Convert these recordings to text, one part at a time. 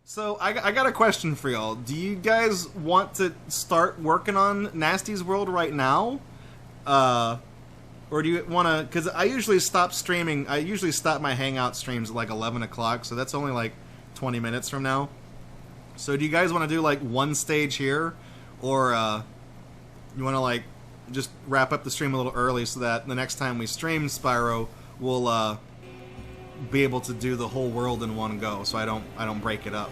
So I got a question for y'all. Do you guys want to start working on Gnasty's World right now? Or do you want to... Because I usually stop streaming... I usually stop my Hangout streams at like 11 o'clock, so that's only like 20 minutes from now. So do you guys want to do like one stage here? Or you want to like just wrap up the stream a little early so that the next time we stream Spyro, we'll be able to do the whole world in one go, so I don't break it up.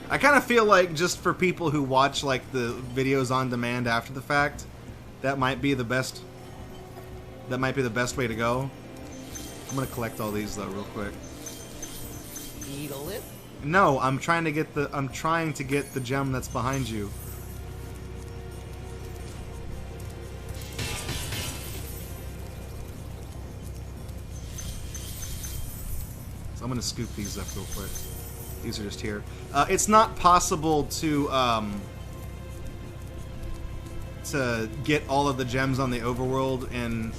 I kind of feel like just for people who watch like the videos on demand after the fact, that might be the best. That might be the best way to go. I'm gonna collect all these though real quick. Need a lip? No, I'm trying to get the gem that's behind you. So I'm gonna scoop these up real quick. These are just here. It's not possible to get all of the gems on the overworld in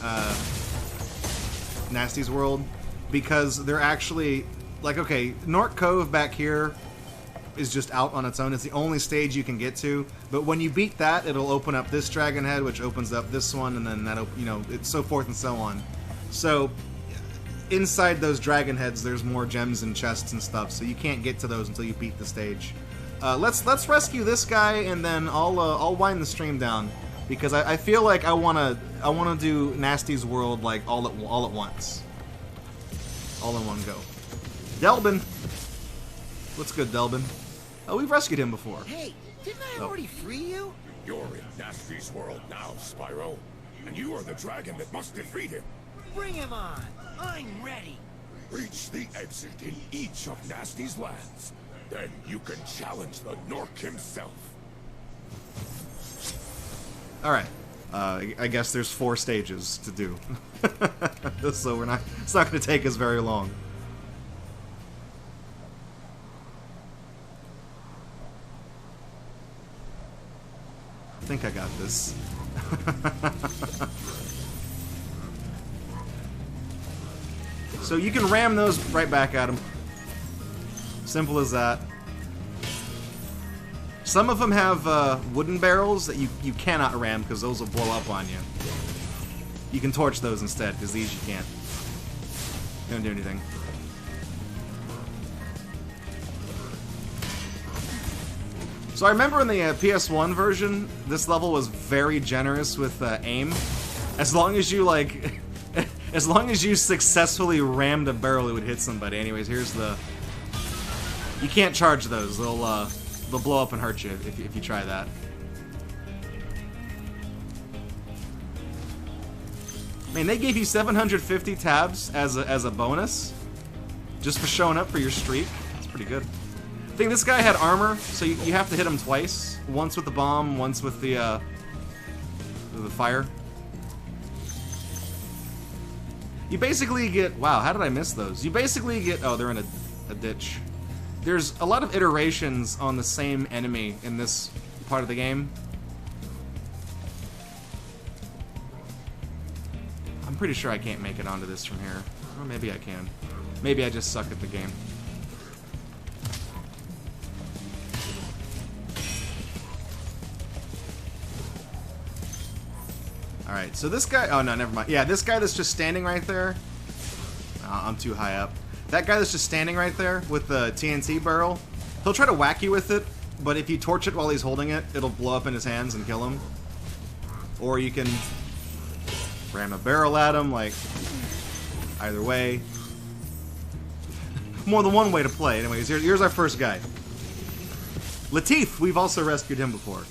Gnasty's World because they're actually like, okay, Gnorc Cove back here is just out on its own. It's the only stage you can get to, but when you beat that, it'll open up this dragon head, which opens up this one, and then that'll, you know, it's so forth and so on. So inside those dragon heads, there's more gems and chests and stuff, so you can't get to those until you beat the stage. Let's rescue this guy, and then I'll wind the stream down because I feel like I wanna do Gnasty's World like all at once, all in one go. Delbin, what's good, Delbin? Oh, we've rescued him before. Hey, didn't I already free you? You're in Gnasty's World now, Spyro, and you are the dragon that must defeat him. Bring him on. I'm ready. Reach the exit in each of Gnasty's lands. Then you can challenge the Gnorc himself. Alright. I guess there's 4 stages to do. So it's not going to take us very long. I think I got this. So you can ram those right back at him. Simple as that. Some of them have wooden barrels that you cannot ram because those will blow up on you. You can torch those instead because these you can't. They don't do anything. So I remember in the PS1 version, this level was very generous with aim. As long as you like... As long as you successfully rammed a barrel, it would hit somebody. Anyways, here's the... You can't charge those. They'll blow up and hurt you if you try that. Man, they gave you 750 tabs as a bonus just for showing up for your streak. That's pretty good. I think this guy had armor, so you have to hit him twice. Once with the bomb, once with the fire. You basically get... Wow, how did I miss those? You basically get... Oh, they're in a ditch. There's a lot of iterations on the same enemy in this part of the game. I'm pretty sure I can't make it onto this from here. Or maybe I can. Maybe I just suck at the game. Alright, so this guy... Oh, no, never mind. Yeah, this guy that's just standing right there... I'm too high up. That guy that's just standing right there with the TNT barrel, he'll try to whack you with it, but if you torch it while he's holding it, it'll blow up in his hands and kill him. Or you can ram a barrel at him, like... Either way. More than one way to play. Anyways, here's our first guy. Lateef, we've also rescued him before.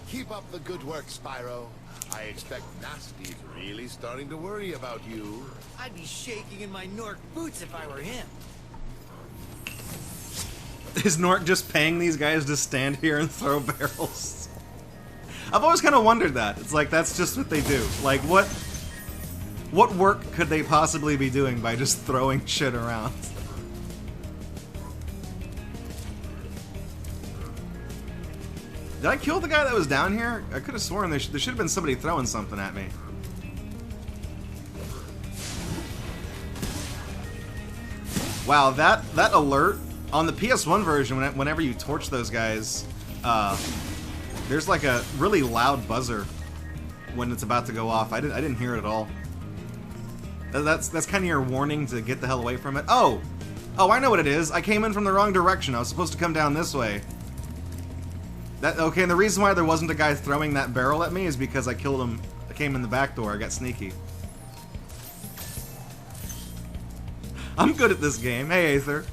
Keep up the good work, Spyro. I expect Gnasty's really starting to worry about you. I'd be shaking in my Gnorc boots if I were him. Is Gnorc just paying these guys to stand here and throw barrels? I've always kind of wondered that. It's like, that's just what they do. Like, what work could they possibly be doing by just throwing shit around? Did I kill the guy that was down here? I could have sworn there should have been somebody throwing something at me. Wow, that alert On the PS1 version, whenever you torch those guys, there's like a really loud buzzer when it's about to go off. I didn't hear it at all. That's kind of your warning to get the hell away from it. Oh, I know what it is. I came in from the wrong direction. I was supposed to come down this way. Okay, and the reason why there wasn't a guy throwing that barrel at me is because I killed him. I came in the back door. I got sneaky. I'm good at this game. Hey, Aether.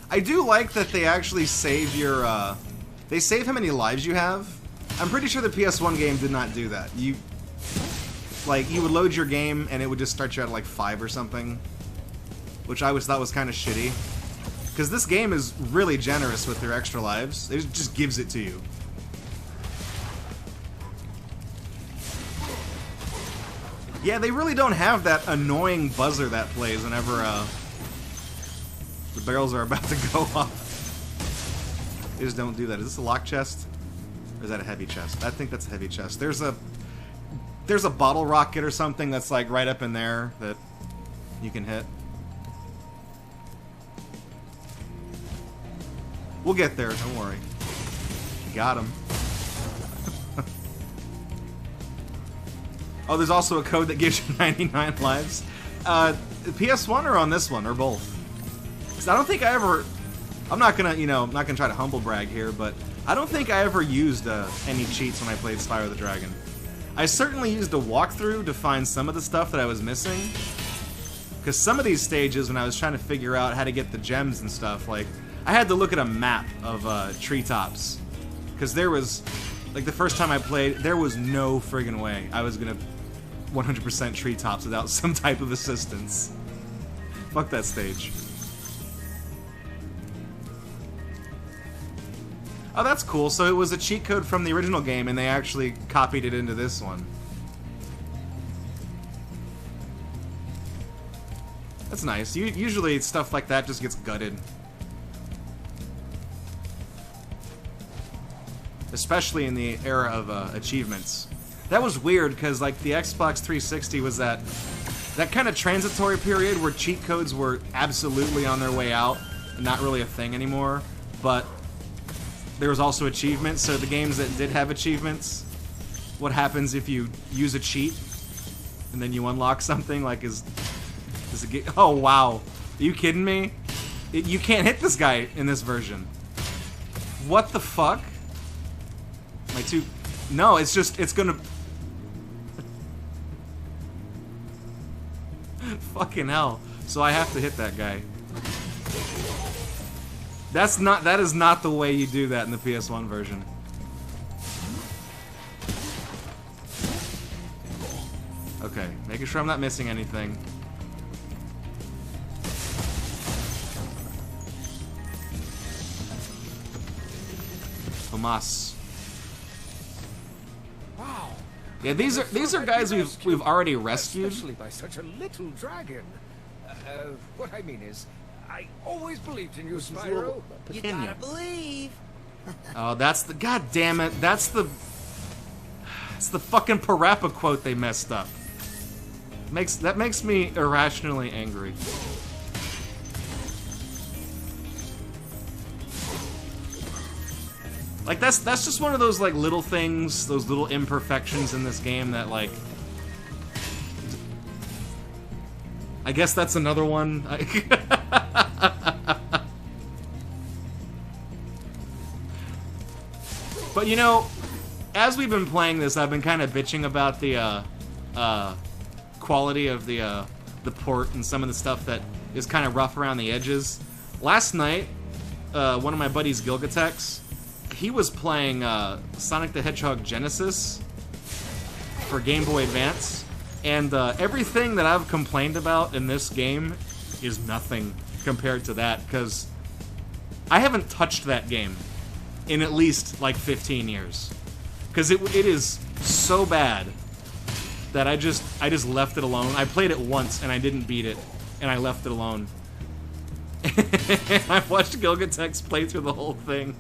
I do like that they actually save your, they save how many lives you have. I'm pretty sure the PS1 game did not do that. You would load your game and it would just start you at like 5 or something. Which I always thought was kind of shitty. Because this game is really generous with their extra lives. It just gives it to you. Yeah, they really don't have that annoying buzzer that plays whenever, the barrels are about to go off. They just don't do that. Is this a lock chest? Or is that a heavy chest? I think that's a heavy chest. There's a bottle rocket or something that's like right up in there that you can hit. We'll get there, don't worry. Got him. Oh, there's also a code that gives you 99 lives. PS1 or on this one, or both? Because I don't think I ever... I'm not gonna, I'm not gonna try to humble brag here, but I don't think I ever used any cheats when I played Spyro the Dragon. I certainly used a walkthrough to find some of the stuff that I was missing. Because some of these stages, when I was trying to figure out how to get the gems and stuff, like, I had to look at a map of treetops. Because there was, like, the first time I played, there was no friggin' way I was gonna 100% treetops without some type of assistance. Fuck that stage. Oh, that's cool. So it was a cheat code from the original game, and they actually copied it into this one. That's nice. Usually stuff like that just gets gutted. Especially in the era of achievements. That was weird, because like the Xbox 360 was that kind of transitory period where cheat codes were absolutely on their way out, and not really a thing anymore, but there was also achievements, so the games that did have achievements, what happens if you use a cheat and then you unlock something, like is it oh wow, are you kidding me? You can't hit this guy in this version. What the fuck? No, it's gonna fucking hell. So I have to hit that guy. That is not the way you do that in the PS1 version. Okay, making sure I'm not missing anything. Tomas. Wow. Yeah, these are guys we've already rescued. Especially by such a little dragon. What I mean is, I always believed in you, Spyro. You gotta believe. Oh, that's the... God damn it. It's the fucking Parappa quote they messed up. That makes me irrationally angry. Like, that's just one of those, like, little things, those little imperfections in this game that, like... I guess that's another one. But, you know, as we've been playing this, I've been kind of bitching about the, quality of the port and some of the stuff that is kind of rough around the edges. Last night, one of my buddies, Gilgatex, he was playing Sonic the Hedgehog Genesis for Game Boy Advance, and everything that I've complained about in this game is nothing compared to that, because I haven't touched that game in at least like 15 years, because it is so bad that I just left it alone. I played it once and I didn't beat it, and I left it alone. I watched Gilgatex play through the whole thing.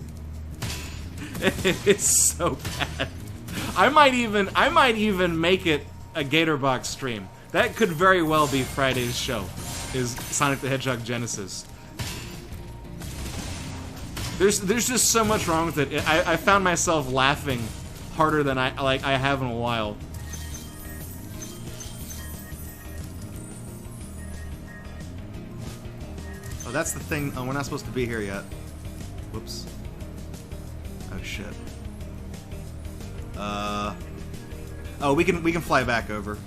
It's so bad. I might even make it a Gatorbox stream. That could very well be Friday's show. is Sonic the Hedgehog Genesis. There's just so much wrong with it. I found myself laughing harder than I have in a while. Oh, that's the thing. Oh, we're not supposed to be here yet. Whoops. Oh shit. Oh, we can fly back over.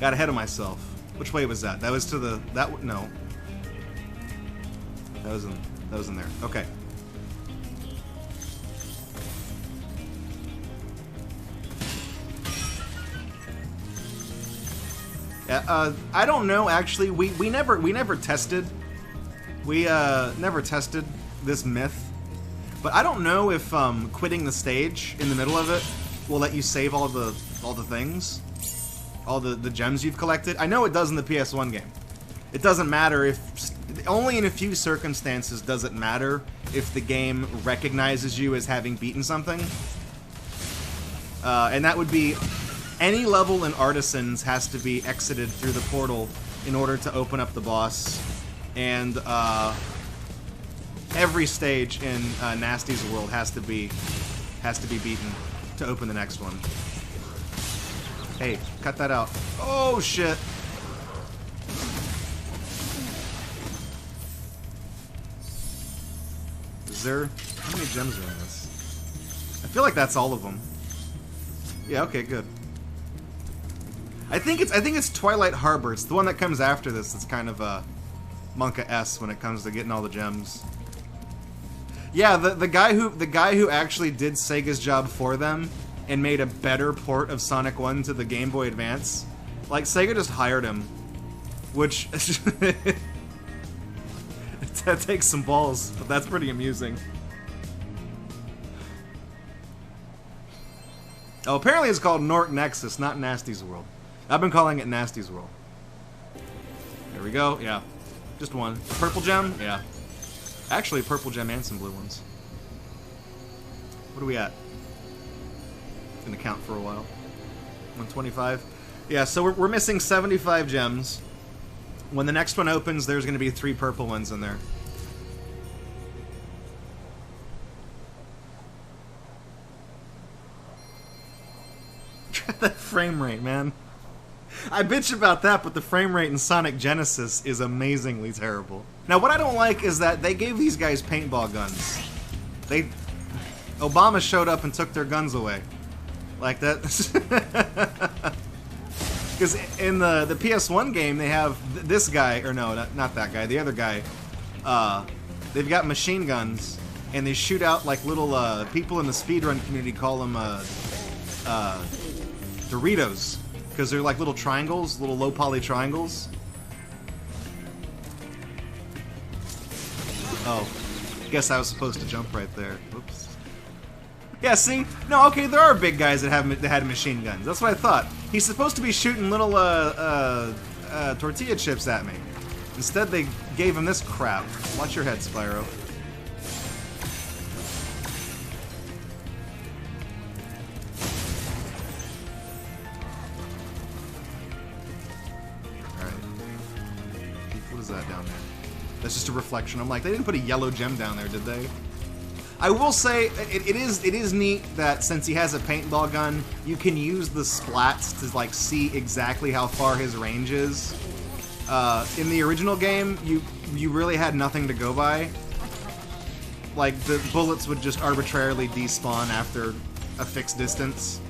Got ahead of myself. Which way was that? That was to the no. That was in there. Okay. I don't know actually. We never tested. We never tested this myth. But I don't know if quitting the stage in the middle of it will let you save all the things, all the gems you've collected. I know it does in the PS1 game. It doesn't matter if only in a few circumstances does it matter if the game recognizes you as having beaten something, and that would be any level in Artisans has to be exited through the portal in order to open up the boss, and every stage in Gnasty's world has to be beaten to open the next one. Hey, cut that out. Oh shit. Is there how many gems are in this? I feel like that's all of them. Yeah, okay, good. I think it's Twilight Harbor. It's the one that comes after this. It's kind of a Monka S when it comes to getting all the gems. Yeah, the guy who actually did Sega's job for them and made a better port of Sonic 1 to the Game Boy Advance. Like, Sega just hired him, which that takes some balls, but that's pretty amusing. Oh, apparently it's called Gnorc Nexus, not Gnasty's World. I've been calling it Gnasty's World. There we go, yeah. Just one. A purple gem? Yeah. Actually, a purple gem and some blue ones. What are we at? Gonna count for a while. 125? Yeah, so we're missing 75 gems. When the next one opens, there's gonna be 3 purple ones in there. That frame rate, man. I bitch about that, but the frame rate in Sonic Genesis is amazingly terrible. Now, what I don't like is that they gave these guys paintball guns. Obama showed up and took their guns away. Like that. Because in the PS1 game, they have this guy, or no, not that guy, the other guy. They've got machine guns, and they shoot out like little, people in the speedrun community call them, Doritos, because they're like little triangles, little low poly triangles. Oh, guess I was supposed to jump right there. Oops. Yeah, see? No, okay, there are big guys that had machine guns. That's what I thought. He's supposed to be shooting little tortilla chips at me. Instead, they gave him this crap. Watch your head, Spyro. That down there. That's just a reflection. I'm like, they didn't put a yellow gem down there, did they? I will say, it is neat that since he has a paintball gun, you can use the splats to like see exactly how far his range is. In the original game, you really had nothing to go by. Like, the bullets would just arbitrarily despawn after a fixed distance.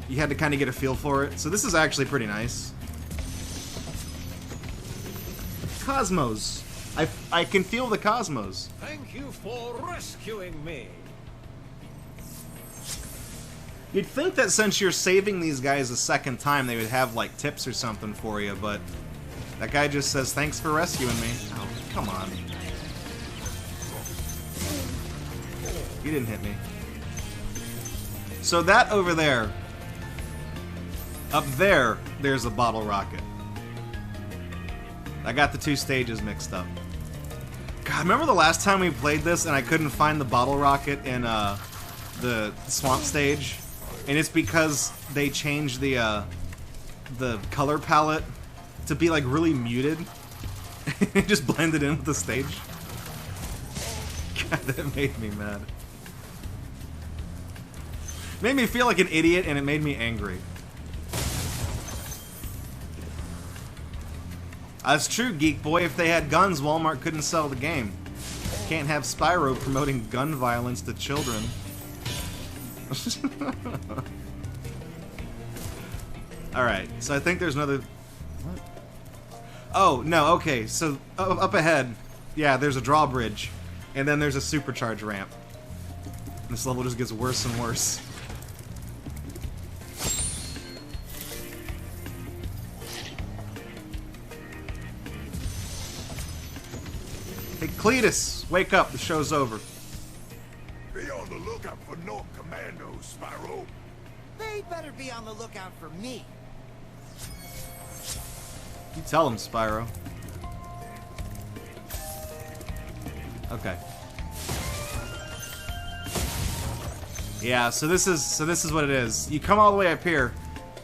You had to kind of get a feel for it. So this is actually pretty nice. Cosmos. I can feel the cosmos. Thank you for rescuing me. You'd think that since you're saving these guys a second time, they would have like tips or something for you, but that guy just says, "Thanks for rescuing me." Oh, come on. You didn't hit me. So that over there, up there, there's a bottle rocket. I got the 2 stages mixed up. God, remember the last time we played this and I couldn't find the bottle rocket in the swamp stage? And it's because they changed the the color palette to be like really muted. It just blended in with the stage. God, that made me mad. Made me feel like an idiot, and it made me angry. That's true, Geek Boy. If they had guns, Walmart couldn't sell the game. Can't have Spyro promoting gun violence to children. Alright, so I think there's another... What? Oh, no, okay, so up ahead, yeah, there's a drawbridge, and then there's a supercharge ramp. This level just gets worse and worse. Hey, Cletus, wake up, the show's over. Be on the lookout for Gnorc Commandos, Spyro. They better be on the lookout for me. You tell him, Spyro. Okay. Yeah, so this is what it is. You come all the way up here,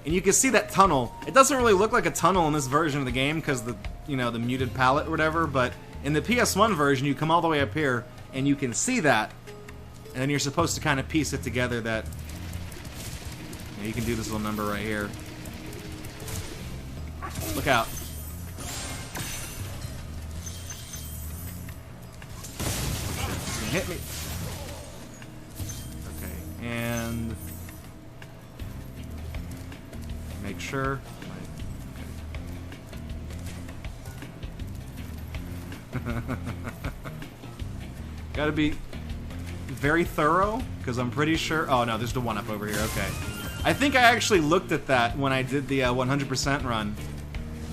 and you can see that tunnel. It doesn't really look like a tunnel in this version of the game because the the muted palette or whatever, but in the PS1 version, you come all the way up here, and you can see that, and then you're supposed to kind of piece it together that you can do this little number right here. Look out. It's gonna hit me. Okay, and make sure. Gotta be very thorough, because I'm pretty sure... Oh, no, there's the one up over here. Okay. I think I actually looked at that when I did the 100% run.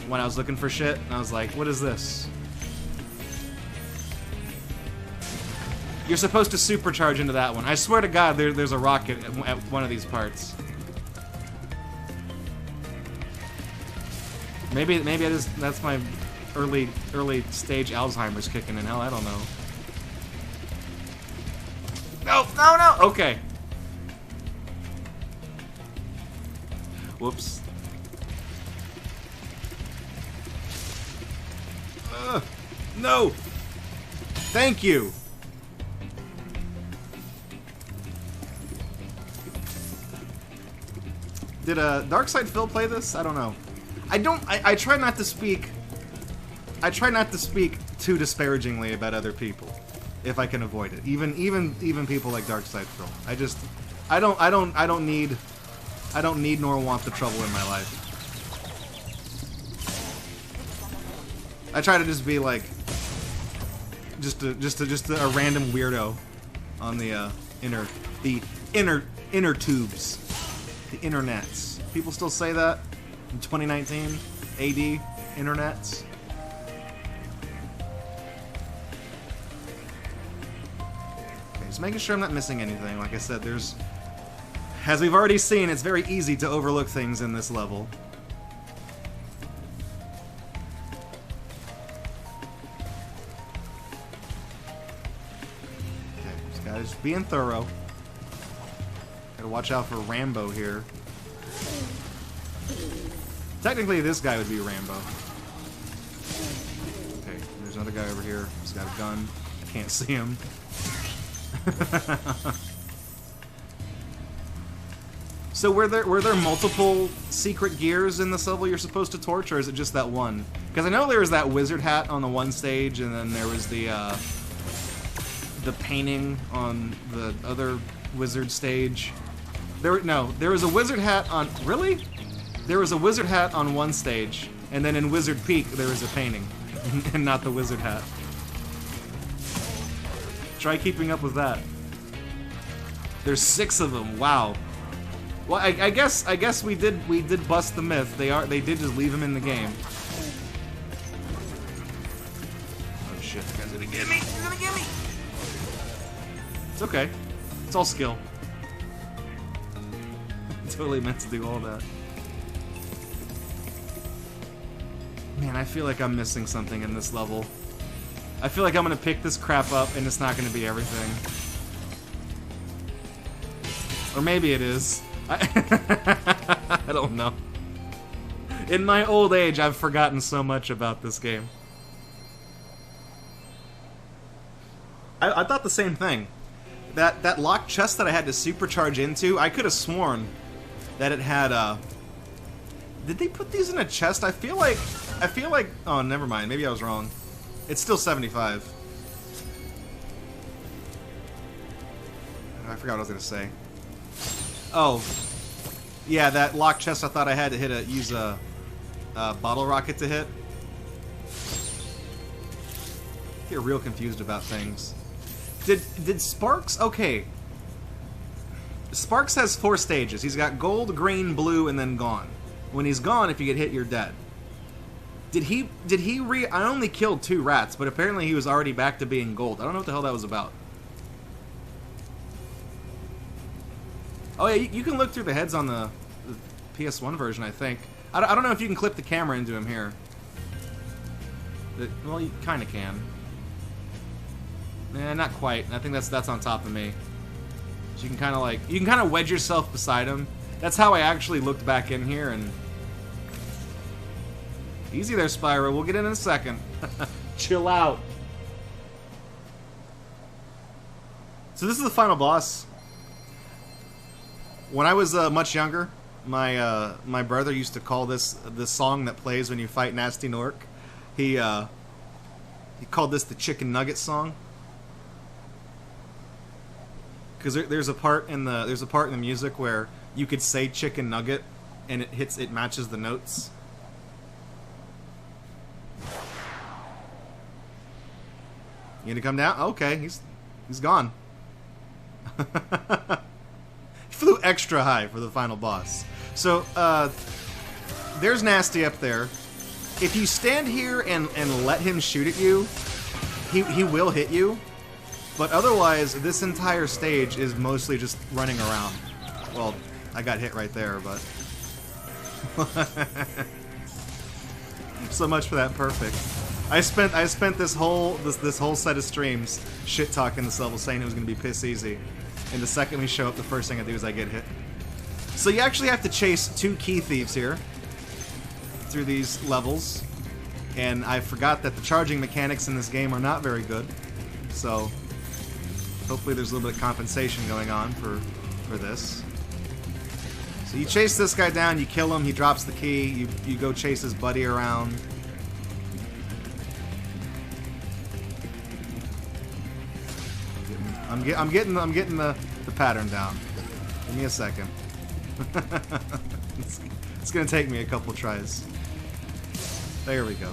When I was looking for shit, and I was like, what is this? You're supposed to supercharge into that one. I swear to God, there's a rocket at one of these parts. Maybe that's my early stage Alzheimer's kicking in. Hell, I don't know. No! Okay. Whoops. No! Thank you! Did Darkside Phil play this? I don't know. I try not to speak... I try not to speak too disparagingly about other people, if I can avoid it. Even people like Darkside Phil. I don't need nor want the trouble in my life. I try to just be like just a random weirdo on the inner tubes, the internets. People still say that in 2019 AD internets. Okay, just making sure I'm not missing anything. Like I said, there's, as we've already seen, it's very easy to overlook things in this level. Just being thorough. Gotta watch out for Rambo here. Technically, this guy would be Rambo. Okay, there's another guy over here. He's got a gun. Can't see him. So were there multiple secret gears in this level you're supposed to torch, or is it just that one? Because I know there was that wizard hat on the one stage, and then there was the painting on the other wizard stage. There was a wizard hat on... Really? There was a wizard hat on one stage, and then in Wizard Peak there was a painting, and not the wizard hat. Try keeping up with that. There's 6 of them. Wow. Well, I guess we did bust the myth. They did just leave him in the game. Oh shit! The guy's gonna get me. He's gonna get me. It's okay. It's all skill. Totally meant to do all that. Man, I feel like I'm missing something in this level. I feel like I'm gonna pick this crap up and it's not gonna be everything. Or maybe it is. I don't know. In my old age, I've forgotten so much about this game. I thought the same thing. That locked chest that I had to supercharge into, I could have sworn that it had, Did they put these in a chest? I feel like... Oh, never mind. Maybe I was wrong. It's still 75. I forgot what I was going to say. Oh. Yeah, that locked chest I thought I had to use a bottle rocket to hit. I get real confused about things. Did Sparks... Okay. Sparks has 4 stages. He's got gold, green, blue, and then gone. When he's gone, if you get hit, you're dead. Did he I only killed 2 rats, but apparently he was already back to being gold. I don't know what the hell that was about. Oh yeah, you can look through the heads on the PS1 version, I think. I don't know if you can clip the camera into him here. Well, you kind of can. Eh, not quite. I think that's on top of me. So you can kind of like... You can kind of wedge yourself beside him. That's how I actually looked back in here, and... Easy there, Spyro. We'll get in a second. Chill out. So this is the final boss. When I was much younger, my brother used to call this song that plays when you fight Gnasty Gnorc. He called this the Chicken Nugget song. Because there's a part in the music where you could say chicken nugget and it matches the notes. You gonna come down? Okay, he's gone. He flew extra high for the final boss. So there's Gnasty up there. If you stand here and let him shoot at you, he will hit you. But otherwise, this entire stage is mostly just running around. Well, I got hit right there, but... So much for that perfect. I spent this whole set of streams shit-talking this level, saying it was going to be piss easy. And the second we show up, the first thing I do is I get hit. So you actually have to chase 2 key thieves here through these levels. And I forgot that the charging mechanics in this game are not very good. So... hopefully there's a little bit of compensation going on for this. So you chase this guy down, you kill him, he drops the key, you go chase his buddy around. I'm getting the pattern down. Give me a second. It's gonna take me a couple tries. There we go.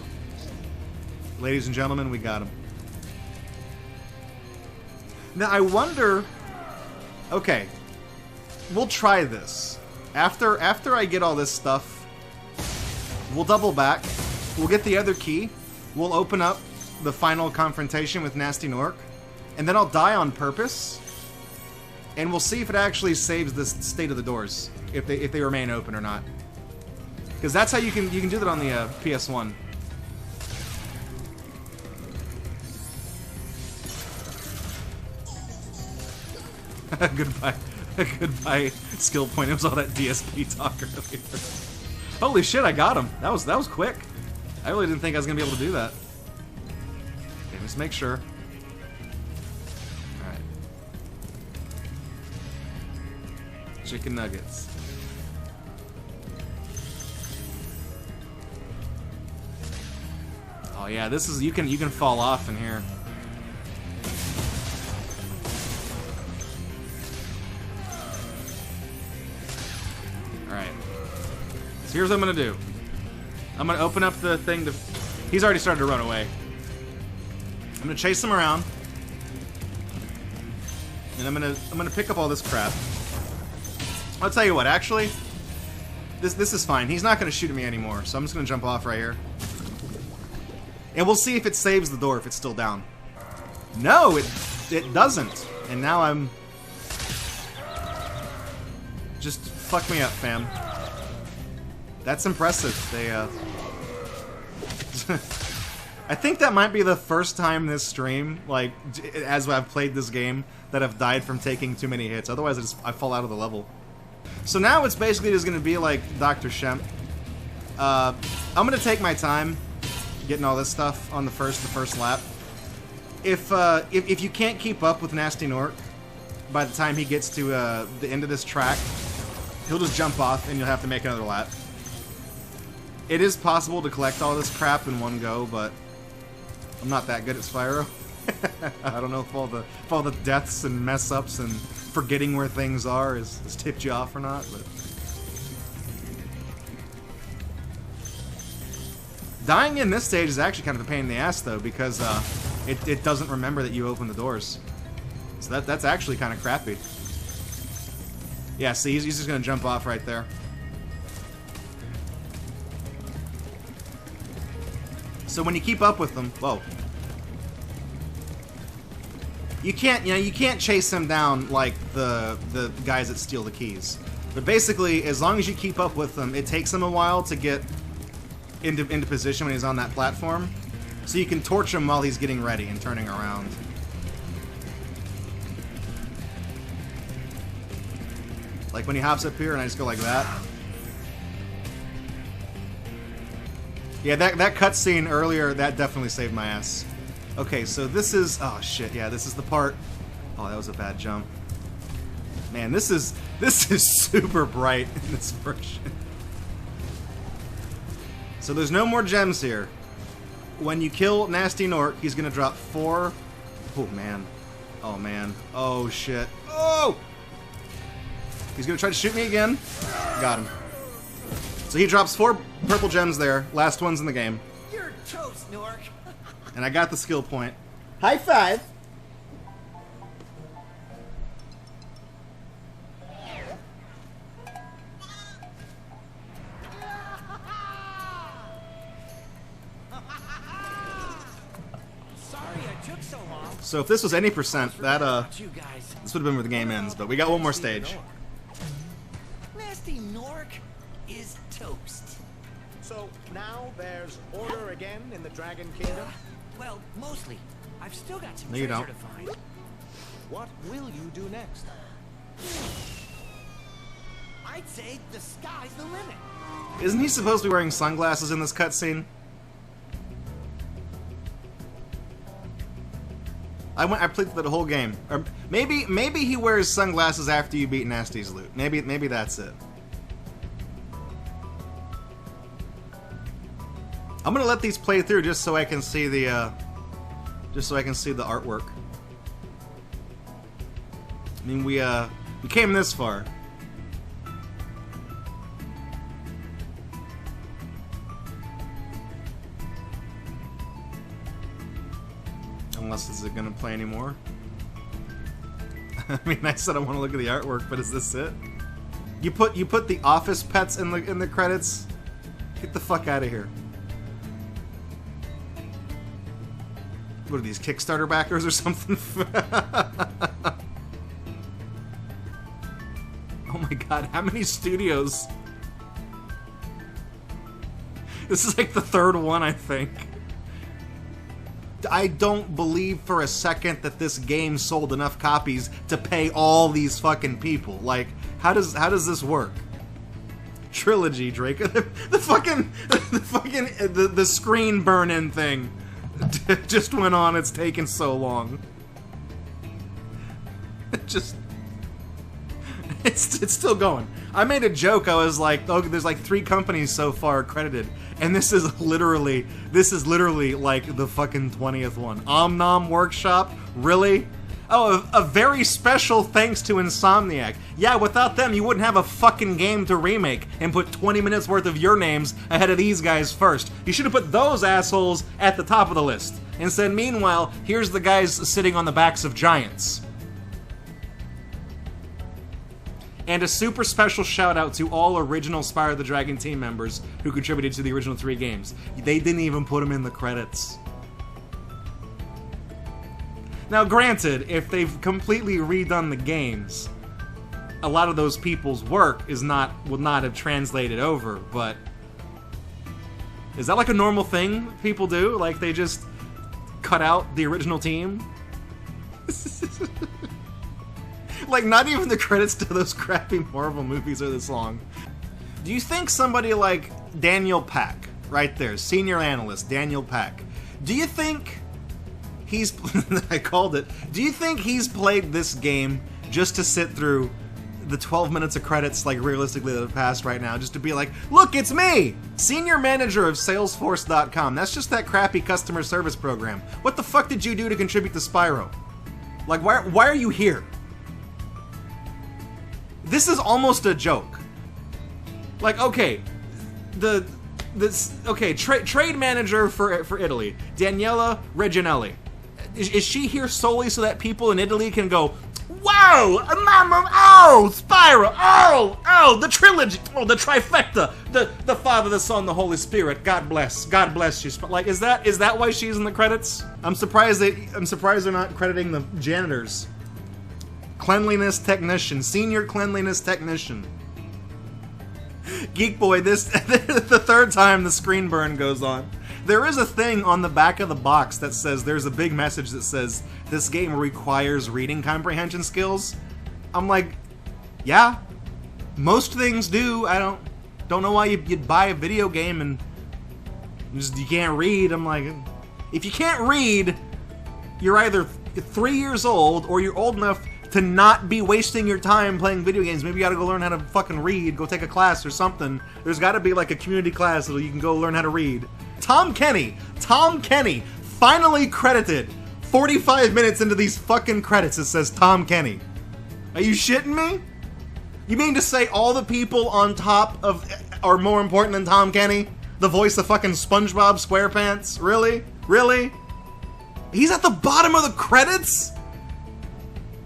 Ladies and gentlemen, we got him. Now, I wonder... Okay. We'll try this. After I get all this stuff, we'll double back. We'll get the other key. We'll open up the final confrontation with Gnasty Gnorc. And then I'll die on purpose. And we'll see if it actually saves the state of the doors. If they remain open or not. Because that's how you can do that on the PS1. Goodbye, skill point. It was all that DSP talk earlier. Holy shit, I got him. That was quick. I really didn't think I was gonna be able to do that. Okay, just make sure. Alright. Chicken nuggets. Oh yeah, this is you can fall off in here. Here's what I'm gonna do. I'm gonna open up the thing to... He's already started to run away. I'm gonna chase him around. And I'm gonna pick up all this crap. I'll tell you what, actually, this is fine. He's not gonna shoot at me anymore, so I'm just gonna jump off right here. And we'll see if it saves the door if it's still down. No, it doesn't. And now I'm... Just fuck me up, fam. That's impressive. They, I think that might be the first time this stream, like, as I've played this game, that I've died from taking too many hits. Otherwise, I fall out of the level. So now it's basically just going to be like Dr. Shemp. I'm gonna take my time getting all this stuff on the first lap. If you can't keep up with Gnasty Gnorc by the time he gets to the end of this track, he'll just jump off and you'll have to make another lap. It is possible to collect all this crap in one go, but I'm not that good at Spyro. I don't know if all the deaths and mess ups and forgetting where things are has tipped you off or not, but dying in this stage is actually kind of a pain in the ass though, because it doesn't remember that you opened the doors. So that's actually kind of crappy. Yeah, see, he's just gonna jump off right there. So when you keep up with them, whoa. You can't chase them down like the guys that steal the keys. But basically, as long as you keep up with them, it takes them a while to get into position when he's on that platform. So you can torch him while he's getting ready and turning around. Like when he hops up here and I just go like that. Yeah, that cutscene earlier, that definitely saved my ass. Okay, so this is... oh, shit, yeah, this is the part... oh, that was a bad jump. Man, this is super bright in this version. So there's no more gems here. When you kill Gnasty Gnorc, he's gonna drop 4... oh, man. Oh, man. Oh, shit. Oh! He's gonna try to shoot me again. Got him. So he drops 4 purple gems there. Last ones in the game. You're toast, Gnorc. And I got the skill point. High five! Sorry I took so long. So if this was any percent, that You guys. this would have been where the game ends, but we got one more stage. Gnasty Gnorc is toast. So now there's order again in the Dragon Kingdom? Well, mostly. I've still got some No, you treasure don't. to find. What will you do next? I'd say the sky's the limit. Isn't he supposed to be wearing sunglasses in this cutscene? I played through the whole game. Or maybe he wears sunglasses after you beat Gnasty's loot. Maybe that's it. I'm gonna let these play through just so I can see the artwork. I mean, we came this far. Unless is it gonna play anymore? I mean, I said I want to look at the artwork, but is this it? You put the office pets in the credits? Get the fuck out of here. What are these, Kickstarter backers or something? Oh my god, how many studios? This is like the 3rd one, I think. I don't believe for a second that this game sold enough copies to pay all these fucking people. Like, how does this work? Trilogy, Draco. The screen burn-in thing just went on. It's taken so long. It's still going. I made a joke. I was like, "Oh, there's like 3 companies so far credited, and this is literally like the fucking 20th one." Om Workshop, really? Oh, a very special thanks to Insomniac. Yeah, without them, you wouldn't have a fucking game to remake and put 20 minutes worth of your names ahead of these guys first. You should have put those assholes at the top of the list. Instead, meanwhile, here's the guys sitting on the backs of giants. And a super special shout out to all original Spyro the Dragon team members who contributed to the original 3 games. They didn't even put them in the credits. Now granted, if they've completely redone the games, a lot of those people's work would not have translated over, but is that like a normal thing people do? Like they just cut out the original team? Like, not even the credits to those crappy Marvel movies are this long. Do you think somebody like Daniel Pack, right there, senior analyst Daniel Pack. Do you think he's I called it. Do you think he's played this game just to sit through the 12 minutes of credits, like realistically that have passed right now, just to be like, look, it's me, senior manager of Salesforce.com. That's just that crappy customer service program. What the fuck did you do to contribute to Spyro? Like, why are you here? This is almost a joke. Like, okay, trade manager for Italy, Daniela Reginelli. Is she here solely so that people in Italy can go, wow, Mama, oh, Spyro, oh, the trilogy, oh, the trifecta, the Father, the Son, the Holy Spirit. God bless you. Like, is that why she's in the credits? I'm surprised they're not crediting the janitors. Cleanliness technician, senior cleanliness technician. Geek Boy, this the third time the screen burn goes on. There is a thing on the back of the box that says, there's a big message that says, this game requires reading comprehension skills. I'm like, yeah, most things do. I don't know why you'd buy a video game and you can't read. I'm like, if you can't read, you're either 3 years old or you're old enough to not be wasting your time playing video games. Maybe you gotta go learn how to fucking read, go take a class or something. There's gotta be like a community class so you can go learn how to read. Tom Kenny, finally credited. 45 minutes into these fucking credits it says Tom Kenny. Are you shitting me? You mean to say all the people on top of are more important than Tom Kenny? The voice of fucking SpongeBob SquarePants? Really? Really? He's at the bottom of the credits?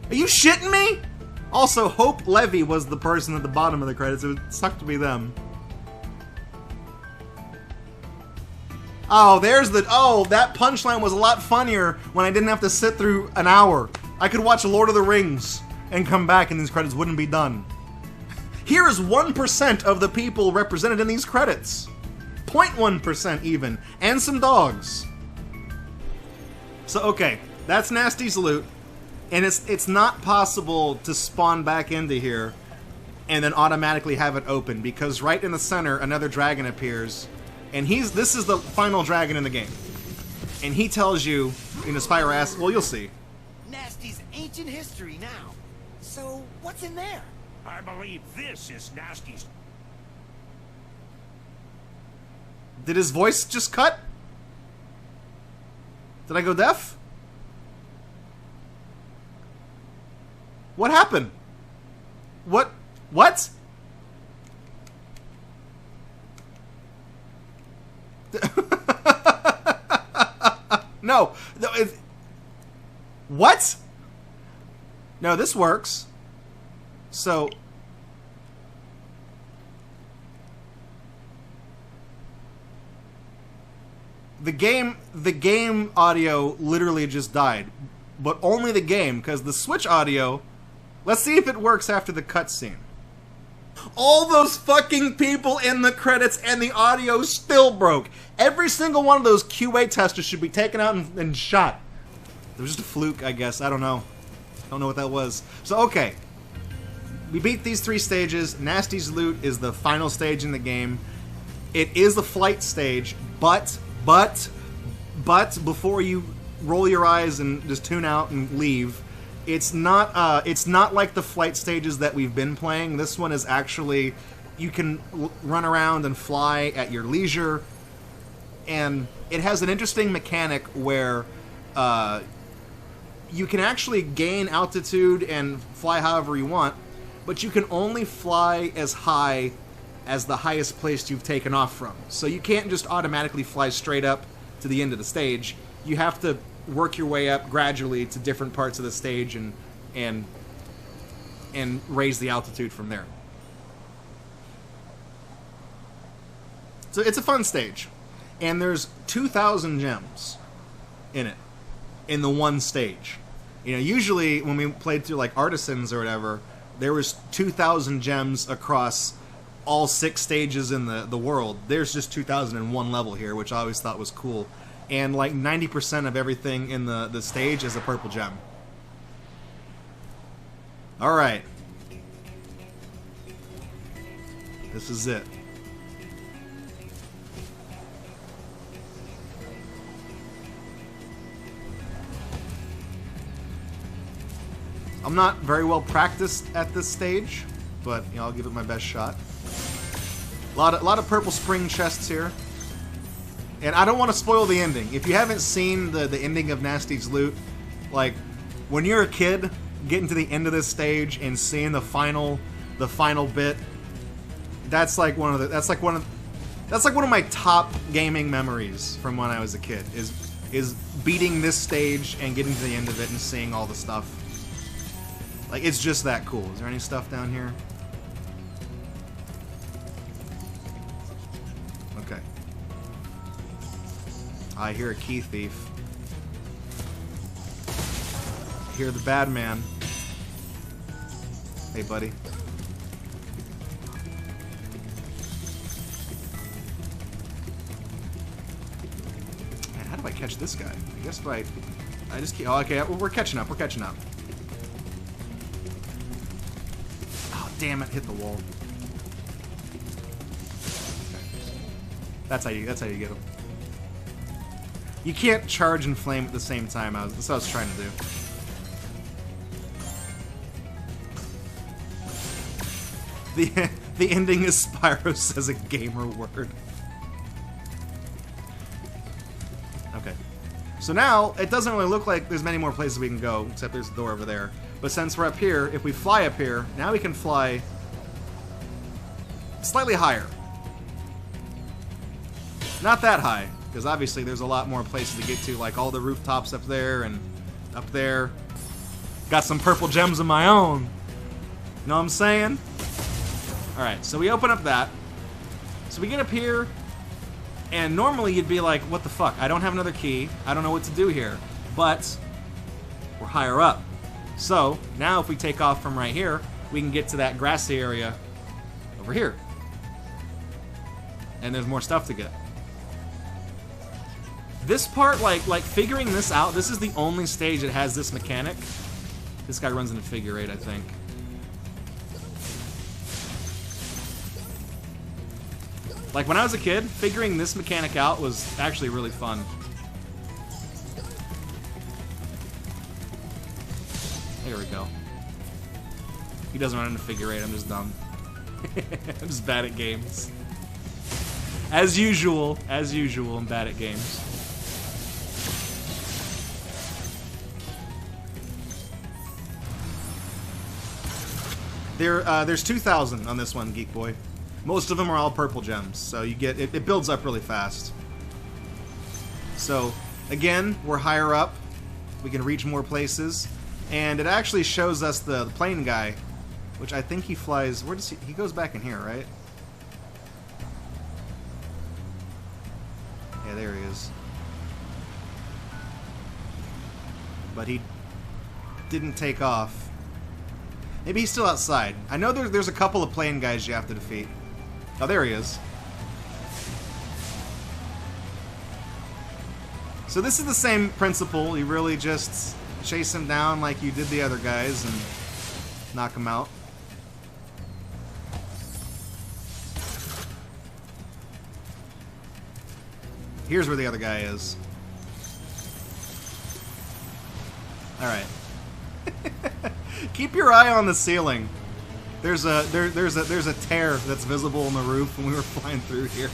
Are you shitting me? Also, Hope Levy was the person at the bottom of the credits. It would suck to be them. Oh, that punchline was a lot funnier when I didn't have to sit through an hour. I could watch Lord of the Rings and come back and these credits wouldn't be done. Here is 1% of the people represented in these credits. 0.1% even. And some dogs. So, okay. That's Gnasty's loot. And it's not possible to spawn back into here and then automatically have it open, because right in the center another dragon appears, and this is the final dragon in the game. And he tells you, Spyro asks, well, you'll see. Gnasty's ancient history now. So, what's in there? I believe this is Gnasty's. Did his voice just cut? Did I go deaf? What happened? What? No. What? No, this works. So... The game audio literally just died. But only the game, because the Switch audio... Let's see if it works after the cutscene. All those fucking people in the credits and the audio still broke. Every single one of those QA testers should be taken out and shot. It was just a fluke, I guess. I don't know. Don't know what that was. So, okay. We beat these 3 stages. Gnasty's loot is the final stage in the game. It is the flight stage, but before you roll your eyes and just tune out and leave, it's not like the flight stages that we've been playing. This one is actually, you can run around and fly at your leisure, and it has an interesting mechanic where you can actually gain altitude and fly however you want, but you can only fly as high as the highest place you've taken off from. So you can't just automatically fly straight up to the end of the stage. You have to work your way up gradually to different parts of the stage and raise the altitude from there. So it's a fun stage. And there's 2,000 gems in it, in the one stage. You know, usually when we played through like Artisans or whatever, there was 2,000 gems across all 6 stages in the world. There's just 2,001 level here, which I always thought was cool. And like 90% of everything in the stage is a purple gem. Alright. This is it. I'm not very well practiced at this stage, but you know, I'll give it my best shot. A lot of purple spring chests here. And I don't want to spoil the ending. If you haven't seen the ending of Gnasty's loot, like when you're a kid, getting to the end of this stage and seeing the final bit, that's like one of my top gaming memories from when I was a kid. Is beating this stage and getting to the end of it and seeing all the stuff. Like, it's just that cool. Is there any stuff down here? Okay. I hear a key thief. I hear the bad man. Hey, buddy. Man, how do I catch this guy? I guess if I just keep... Oh, okay, we're catching up. We're catching up. Oh, damn it. Hit the wall. Okay. That's how you get him. You can't charge and flame at the same time. That's what I was trying to do. The ending is Spyro says a gamer word. Okay. So now, it doesn't really look like there's many more places we can go, except there's a door over there. But since we're up here, if we fly up here, now we can fly slightly higher. Not that high, because obviously there's a lot more places to get to, like all the rooftops up there and up there. Got some purple gems of my own. Know what I'm saying? Alright, so we open up that. So we get up here, and normally you'd be like, what the fuck? I don't have another key. I don't know what to do here. But we're higher up. So now if we take off from right here, we can get to that grassy area over here. And there's more stuff to get. This part, like figuring this out, this is the only stage that has this mechanic. This guy runs in a figure eight, I think. Like, when I was a kid, figuring this mechanic out was actually really fun. There we go. He doesn't run in a figure eight, I'm just dumb. I'm just bad at games. As usual, I'm bad at games. There's 2,000 on this one, Geek Boy. Most of them are all purple gems, so you get it builds up really fast. So, again, we're higher up. We can reach more places. And it actually shows us the plane guy, which I think he flies... Where does he goes back in here, right? Yeah, there he is. But he didn't take off. Maybe he's still outside. I know there's a couple of plane guys you have to defeat. Oh, there he is. So this is the same principle. You really just chase him down like you did the other guys and knock him out. Here's where the other guy is. Alright. Keep your eye on the ceiling. There's a tear that's visible in the roof when we were flying through here.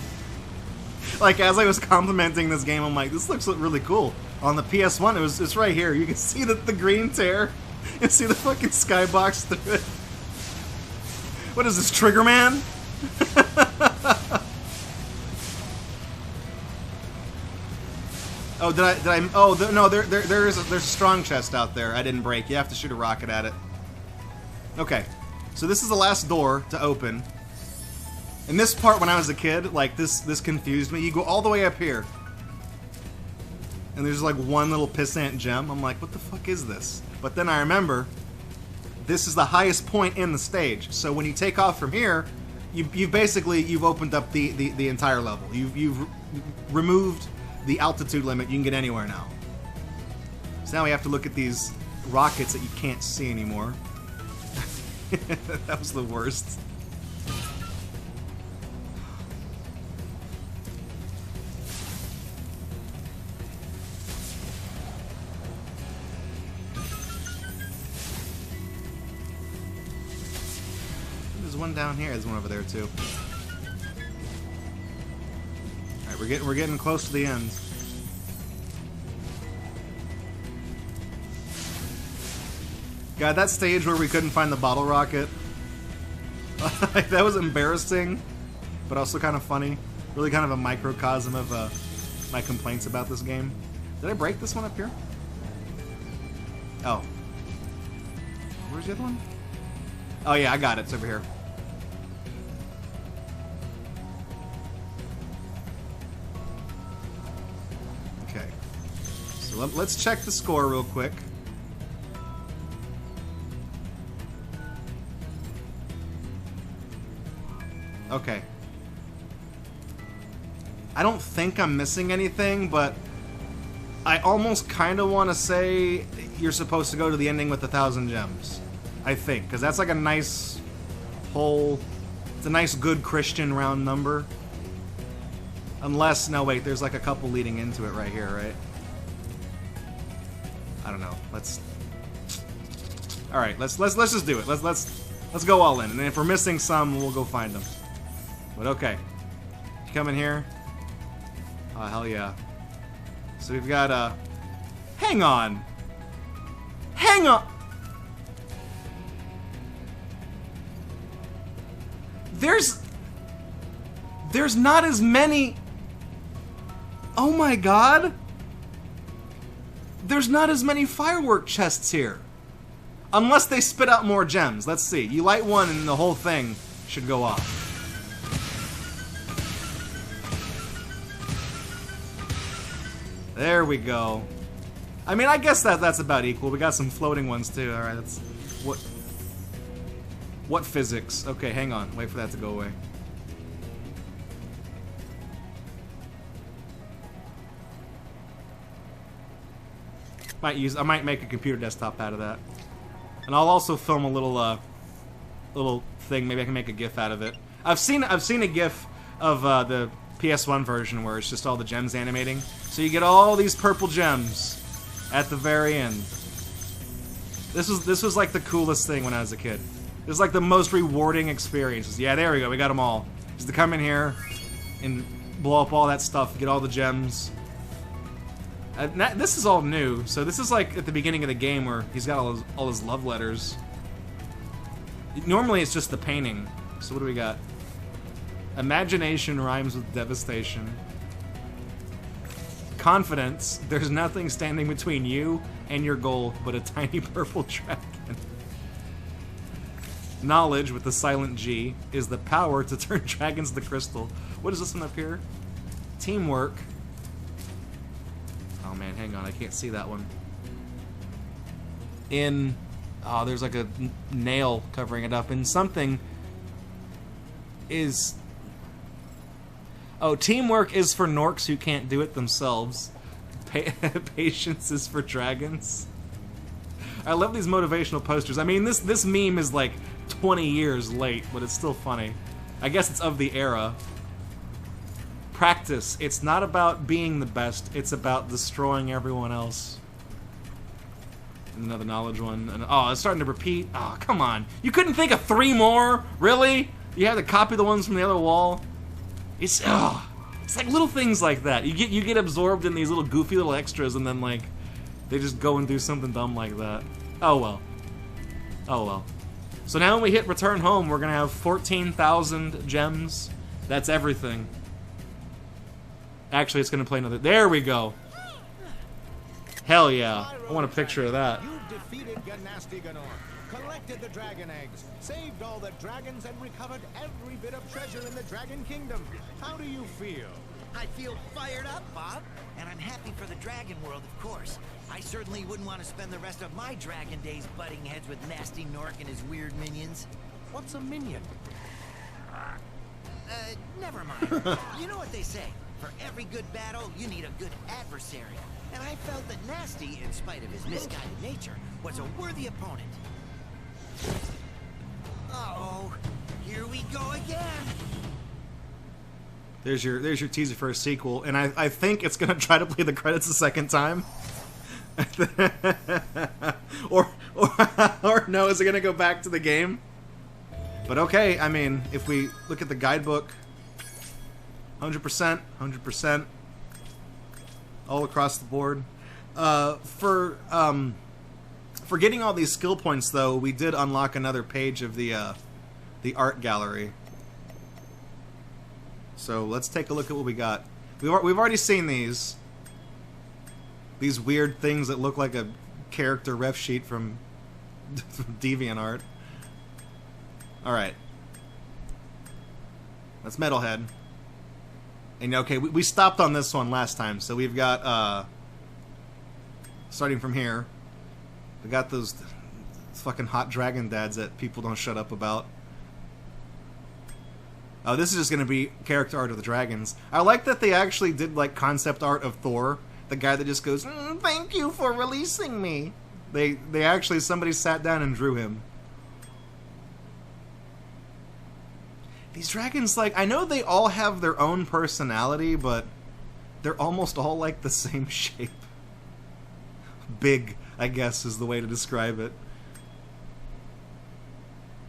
Like, as I was complimenting this game, I'm like, this looks really cool. On the PS1, it's right here. You can see the green tear. You can see the fucking skybox through it. What is this, Trigger Man? Oh, did I? Oh, no. There's a strong chest out there. I didn't break. You have to shoot a rocket at it. Okay. So this is the last door to open. And this part, when I was a kid, like, this confused me. You go all the way up here. And there's, like, one little pissant gem. I'm like, what the fuck is this? But then I remember, this is the highest point in the stage. So when you take off from here, you've basically opened up the entire level. You've removed the altitude limit. You can get anywhere now. So now we have to look at these rockets that you can't see anymore. That was the worst. one down here. There's one over there too. All right, we're getting close to the end. God, that stage where we couldn't find the bottle rocket. That was embarrassing, but also kind of funny. Really kind of a microcosm of my complaints about this game. Did I break this one up here? Oh. Where's the other one? Oh yeah, I got it. It's over here. Okay. So let's check the score real quick. Okay. I don't think I'm missing anything, but I almost kind of want to say you're supposed to go to the ending with 1,000 gems. I think, because that's like a nice whole... It's a nice, good Christian round number. Unless... No, wait, there's like a couple leading into it right here, right? I don't know. Let's... Alright, let's just do it. Let's go all in. And then if we're missing some, we'll go find them. But okay. You come in here. Oh, hell yeah. So we've got, hang on! Hang on! There's not as many... Oh my god! There's not as many firework chests here. Unless they spit out more gems. Let's see. You light one and the whole thing should go off. There we go. I mean, I guess that's about equal. We got some floating ones too. All right, that's what physics? Okay, hang on. Wait for that to go away. I might make a computer desktop out of that, and I'll also film a little thing. Maybe I can make a GIF out of it. I've seen a GIF of the PS1 version where it's just all the gems animating. So you get all these purple gems at the very end. This was like the coolest thing when I was a kid. It was like the most rewarding experiences. Yeah, there we go. We got them all. Just to come in here and blow up all that stuff, get all the gems. This is all new. So this is like at the beginning of the game where he's got all his love letters. Normally it's just the painting. So what do we got? Imagination rhymes with devastation. Confidence. There's nothing standing between you and your goal but a tiny purple dragon. Knowledge, with the silent G, is the power to turn dragons to crystal. What is this one up here? Teamwork. Oh man, hang on. I can't see that one. Oh, there's like a nail covering it up. And something is... Oh, teamwork is for Gnorcs who can't do it themselves. Patience is for dragons. I love these motivational posters. I mean, this meme is like 20 years late, but it's still funny. I guess it's of the era. Practice. It's not about being the best. It's about destroying everyone else. Another knowledge one. And, oh, it's starting to repeat. Oh, come on. You couldn't think of 3 more? Really? You had to copy the ones from the other wall? It's like little things like that. You get absorbed in these little goofy little extras, and then like they just go and do something dumb like that. Oh well. Oh well. So now when we hit return home, we're gonna have 14,000 gems. That's everything. Actually, it's gonna play another. There we go. Hell yeah! I want a picture of that. You defeated Gnasty Gnorc, collected the dragon eggs, saved all the dragons, and recovered every bit of treasure in the Dragon Kingdom. How do you feel? I feel fired up, Bob. And I'm happy for the dragon world, of course. I certainly wouldn't want to spend the rest of my dragon days butting heads with Gnasty Gnorc and his weird minions. What's a minion? Never mind. You know what they say. For every good battle, you need a good adversary. And I felt that Gnasty, in spite of his misguided nature, was a worthy opponent. Uh-oh. Here we go again. There's your teaser for a sequel, and I think it's gonna try to play the credits a second time. or no, is it gonna go back to the game? But okay, I mean, if we look at the guidebook, 100%, 100%, all across the board. For getting all these skill points, though, we did unlock another page of the art gallery. So let's take a look at what we got. We've already seen these weird things that look like a character ref sheet from DeviantArt. Alright. That's Metalhead. And okay, we stopped on this one last time, so we've got, starting from here, we got those fucking hot dragon dads that people don't shut up about. Oh, this is just gonna be character art of the dragons. I like that they actually did, like, concept art of Thor. The guy that just goes, thank you for releasing me. They actually, somebody sat down and drew him. These dragons, like, I know they all have their own personality, but they're almost all, like, the same shape. Big, I guess, is the way to describe it.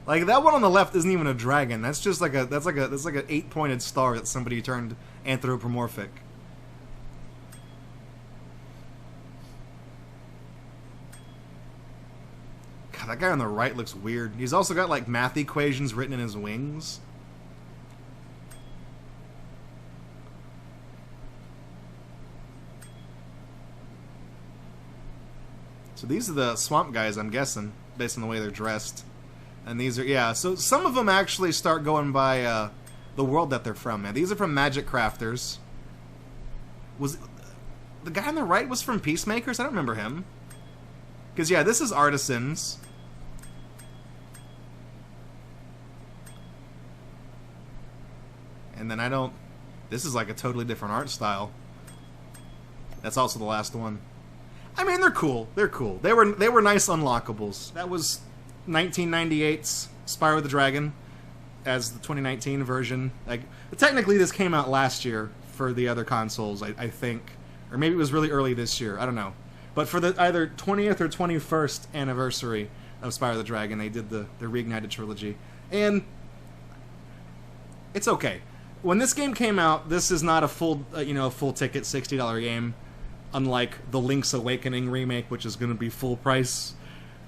Like, that one on the left isn't even a dragon. That's just like that's like an 8-pointed star that somebody turned anthropomorphic. God, that guy on the right looks weird. He's also got, like, math equations written in his wings. So these are the swamp guys, I'm guessing, based on the way they're dressed. And these are, yeah, so some of them actually start going by the world that they're from. Now, these are from Magic Crafters. Was the guy on the right was from Peacemakers? I don't remember him. Because, yeah, this is Artisans. And then I don't... This is like a totally different art style. That's also the last one. I mean, they're cool. They're cool. They were nice unlockables. That was 1998's Spyro the Dragon as the 2019 version. Like, technically, this came out last year for the other consoles, I think. Or maybe it was really early this year. I don't know. But for the either 20th or 21st anniversary of Spyro the Dragon, they did the Reignited trilogy. And it's okay. When this game came out, this is not a full, full ticket $60 game. Unlike the Link's Awakening remake, which is going to be full price.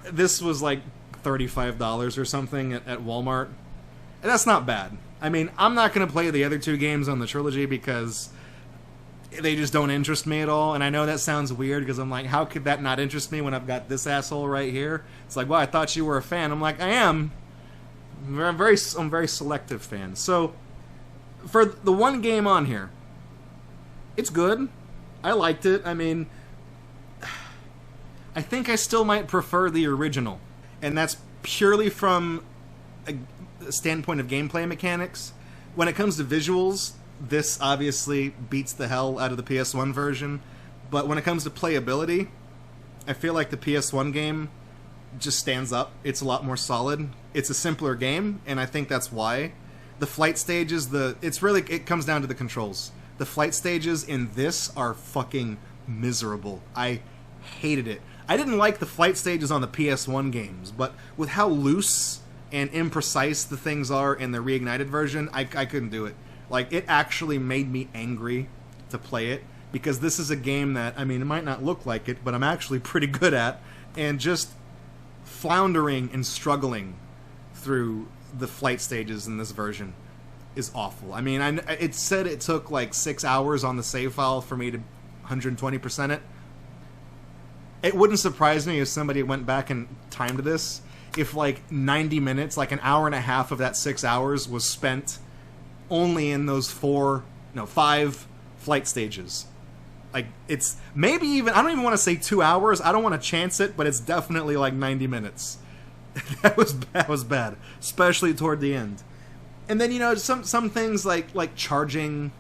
This was like $35 or something at Walmart. And that's not bad. I mean, I'm not going to play the other two games on the trilogy because they just don't interest me at all. And I know that sounds weird because I'm like, how could that not interest me when I've got this asshole right here? It's like, well, I thought you were a fan. I'm like, I am. I'm a very selective fan. So, for the one game on here, it's good. I liked it. I mean, I think I still might prefer the original. And that's purely from a standpoint of gameplay mechanics. When it comes to visuals, this obviously beats the hell out of the PS1 version. But when it comes to playability, I feel like the PS1 game just stands up. It's a lot more solid. It's a simpler game, and I think that's why. The flight stages, it comes down to the controls. The flight stages in this are fucking miserable. I hated it. I didn't like the flight stages on the PS1 games, but with how loose and imprecise the things are in the Reignited version, I couldn't do it. Like, it actually made me angry to play it, because this is a game that, I mean, it might not look like it, but I'm actually pretty good at, and just floundering and struggling through the flight stages in this version is awful. I mean, it said it took like 6 hours on the save file for me to 120% it. It wouldn't surprise me if somebody went back and timed this, if like 90 minutes, like an hour and a half of that 6 hours was spent only in those 5 flight stages. Like, it's maybe even, I don't even want to say 2 hours, I don't want to chance it, but it's definitely like 90 minutes. That was bad, especially toward the end. And then, some things like charging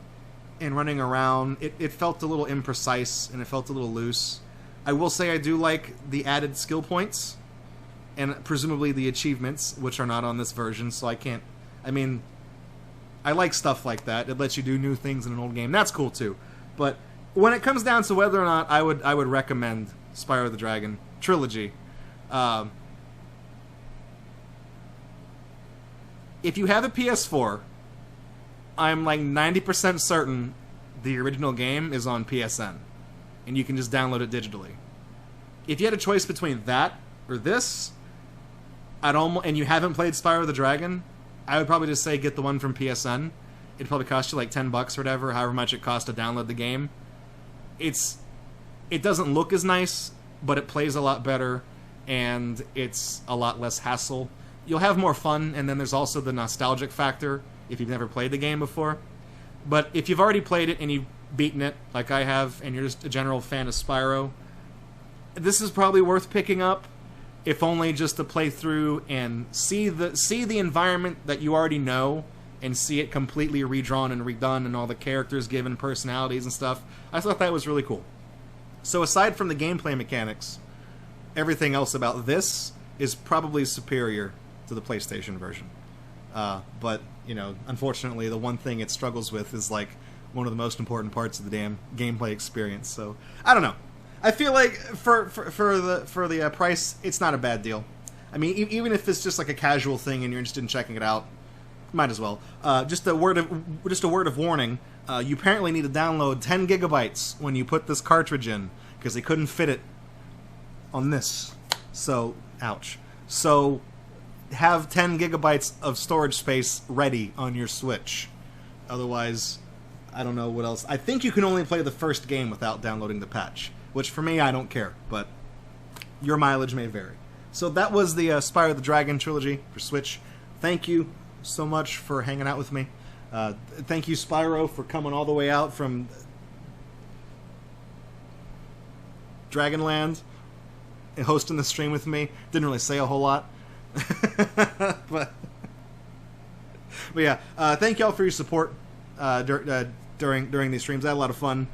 and running around, it felt a little imprecise and it felt a little loose. I will say I do like the added skill points and presumably the achievements, which are not on this version, so I like stuff like that. It lets you do new things in an old game. That's cool too. But when it comes down to whether or not I would recommend Spyro the Dragon trilogy, if you have a PS4, I'm like 90% certain the original game is on PSN, and you can just download it digitally. If you had a choice between that or this, and you haven't played Spyro the Dragon, I would probably just say get the one from PSN. It'd probably cost you like $10 or whatever, however much it costs to download the game. It doesn't look as nice, but it plays a lot better, and it's a lot less hassle. You'll have more fun, and then there's also the nostalgic factor if you've never played the game before. But if you've already played it and you've beaten it, like I have, and you're just a general fan of Spyro, this is probably worth picking up, if only just to play through and see the environment that you already know, and see it completely redrawn and redone, and all the characters given personalities and stuff. I thought that was really cool. So aside from the gameplay mechanics, everything else about this is probably superior to the PlayStation version. But, you know, unfortunately, the one thing it struggles with is, like, one of the most important parts of the damn gameplay experience. So, I don't know. I feel like for the price, it's not a bad deal. I mean, even if it's just like a casual thing and you're interested in checking it out, might as well. Just a word of warning. You apparently need to download 10 gigabytes when you put this cartridge in, because they couldn't fit it on this. So, ouch. So, have 10 gigabytes of storage space ready on your Switch. Otherwise, I don't know what else. I think you can only play the first game without downloading the patch, which for me, I don't care, but your mileage may vary. So that was the Spyro the Dragon trilogy for Switch. Thank you so much for hanging out with me. Thank you, Spyro, for coming all the way out from Dragonland and hosting the stream with me. Didn't really say a whole lot. but yeah, thank y'all for your support during these streams. I had a lot of fun.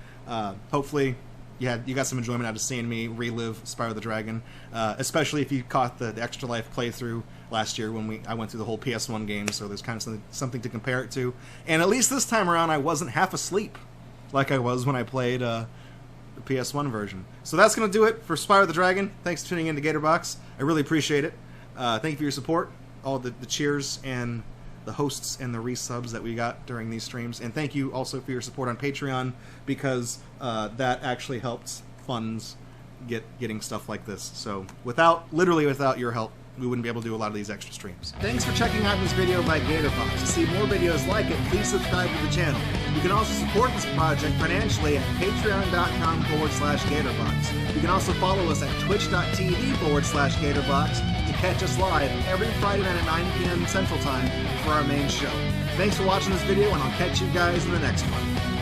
Hopefully you got some enjoyment out of seeing me relive Spyro the Dragon, especially if you caught the Extra Life playthrough last year when I went through the whole PS1 game, so there's kind of something to compare it to. And at least this time around, I wasn't half asleep like I was when I played the PS1 version. So that's going to do it for Spyro the Dragon. Thanks for tuning in to Gatorbox. I really appreciate it. Thank you for your support, all the cheers and the hosts and the resubs that we got during these streams. And thank you also for your support on Patreon, because that actually helps funds getting stuff like this. So literally without your help, we wouldn't be able to do a lot of these extra streams. Thanks for checking out this video by Gatorbox. To see more videos like it, please subscribe to the channel. You can also support this project financially at patreon.com/Gatorbox. You can also follow us at twitch.tv/Gatorbox to catch us live every Friday night at 9 p.m. Central Time for our main show. Thanks for watching this video, and I'll catch you guys in the next one.